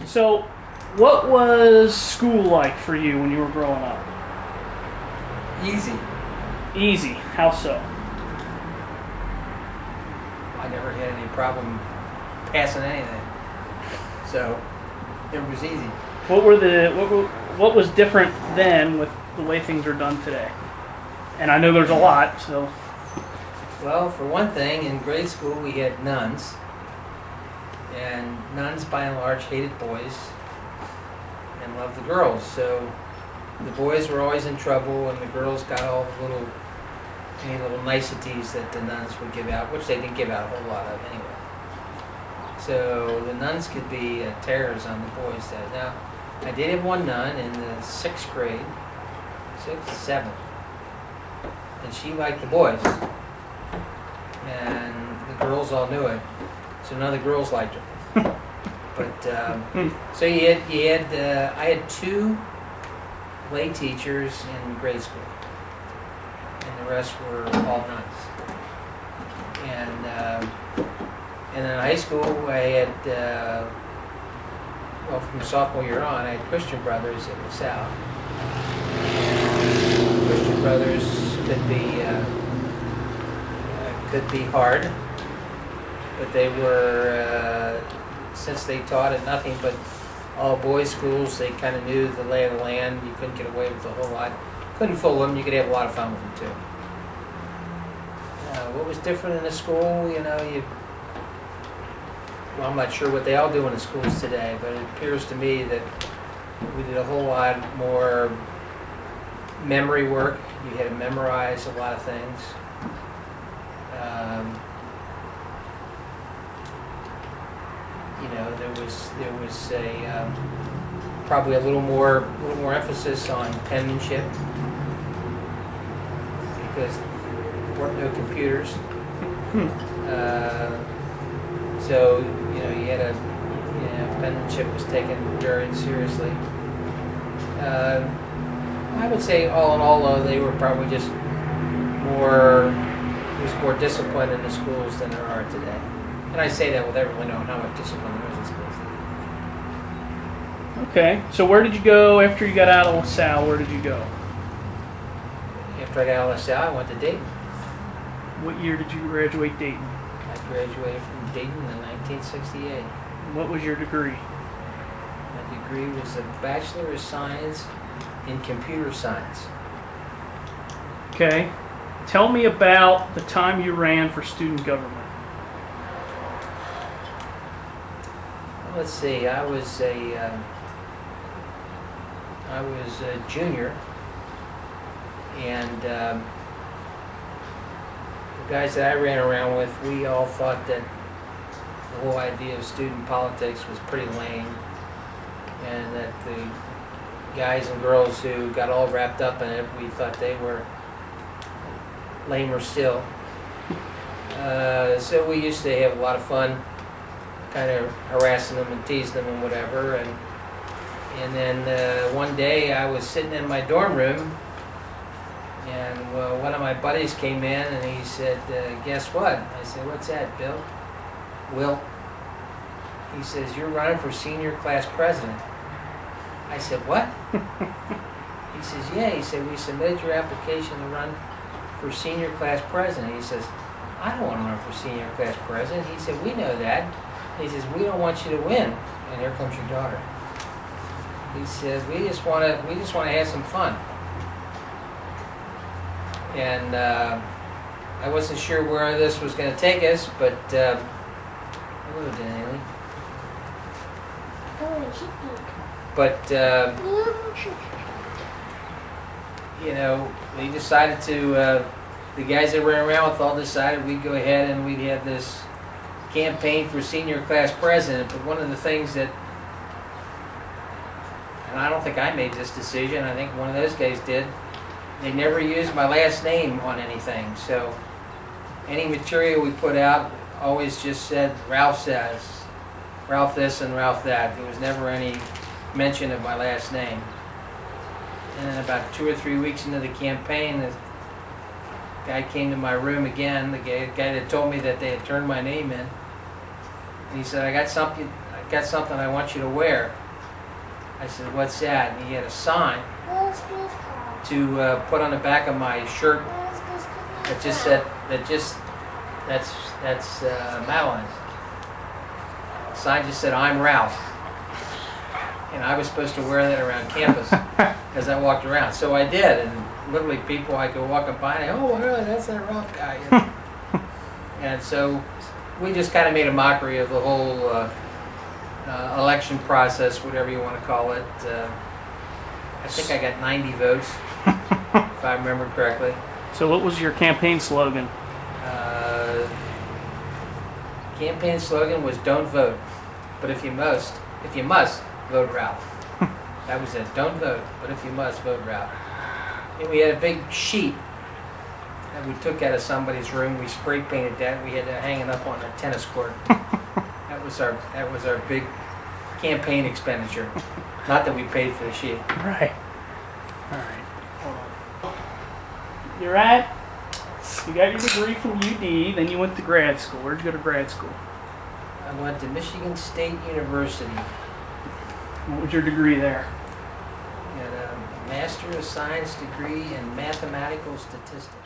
So, what was school like for you when you were growing up? Easy. Easy. How so? I never had any problem passing anything, so it was easy. What was different then with the way things are done today? And I know there's a lot, so Well, for one thing, in grade school we had nuns, and nuns by and large hated boys and loved the girls. So the boys were always in trouble, and the girls got all the any little niceties that the nuns would give out, which they didn't give out a whole lot of anyway. So the nuns could be terrors on the boys. Now, I did have one nun in the 6th grade, 6th, 7th, and she liked the boys, and the girls all knew it. So none of the girls liked her. But so I had 2 lay teachers in grade school, and the rest were all nuns. And in high school, I had, from sophomore year on, I had Christian Brothers at LaSalle. And Christian Brothers could be hard, but they were, since they taught at nothing but all boys schools, they kind of knew the lay of the land. You couldn't get away with a whole lot. Couldn't fool them. You could have a lot of fun with them too. What was different in the school? Well, I'm not sure what they all do in the schools today, but it appears to me that we did a whole lot more memory work. You had to memorize a lot of things. There was probably a little more emphasis on penmanship because there weren't no computers. So you had penmanship was taken very seriously. I would say all in all, they were probably just more discipline in the schools than there are today. And I say that without really knowing how much discipline there is in schools today. okay. So where did you go after you got out of LaSalle? Where did you go? After I got out of LaSalle, I went to Dayton. What year did you graduate Dayton? I graduated from Dayton in 1968. What was your degree? My degree was a Bachelor of Science in Computer Science. Okay. Tell me about the time you ran for student government. Let's see. I was a junior, and the guys that I ran around with, we all thought that the whole idea of student politics was pretty lame, and that the guys and girls who got all wrapped up in it, we thought they were lamer still. So we used to have a lot of fun kind of harassing them and teasing them and whatever. And then one day I was sitting in my dorm room, and one of my buddies came in and he said, guess what? I said, what's that, Bill? Will. He says, you're running for senior class president. I said, what? He says, yeah. He said, we submitted your application to run for senior class president. He says, I don't want to run for senior class president. He said, we know that. He says, we don't want you to win. And here comes your daughter. He says, we just want to have some fun. And I wasn't sure where this was going to take us, but hello, Danny. But we decided to. The guys that ran around with all decided we'd go ahead and we'd have this campaign for senior class president. But one of the things that, and I don't think I made this decision, I think one of those guys did, they never used my last name on anything. So any material we put out always just said Ralph says, Ralph this and Ralph that. There was never any mention of my last name. And then about 2 or 3 weeks into the campaign, the guy came to my room again, the guy that told me that they had turned my name in. And he said, I got something got something I want you to wear. I said, what's that? And he had a sign to put on the back of my shirt that just said, that's Madeline's. The sign just said, I'm Ralph. And I was supposed to wear that around campus as I walked around. So I did, and literally people I could walk up by and, oh, really, that's that Ralph guy. And so we just kind of made a mockery of the whole election process, whatever you want to call it. I think I got 90 votes, if I remember correctly. So what was your campaign slogan? Campaign slogan was "Don't vote, but if you must, vote Ralph." That was it. Don't vote, but if you must, vote Ralph. And we had a big sheet that we took out of somebody's room. We spray painted that. We had to hang it up on a tennis court. That was our big campaign expenditure. Not that we paid for the sheet. Right. All right. Hold on. You're at. You got your degree from UD, then you went to grad school. Where'd you go to grad school? I went to Michigan State University. What was your degree there? Got a Master of Science degree in mathematical statistics.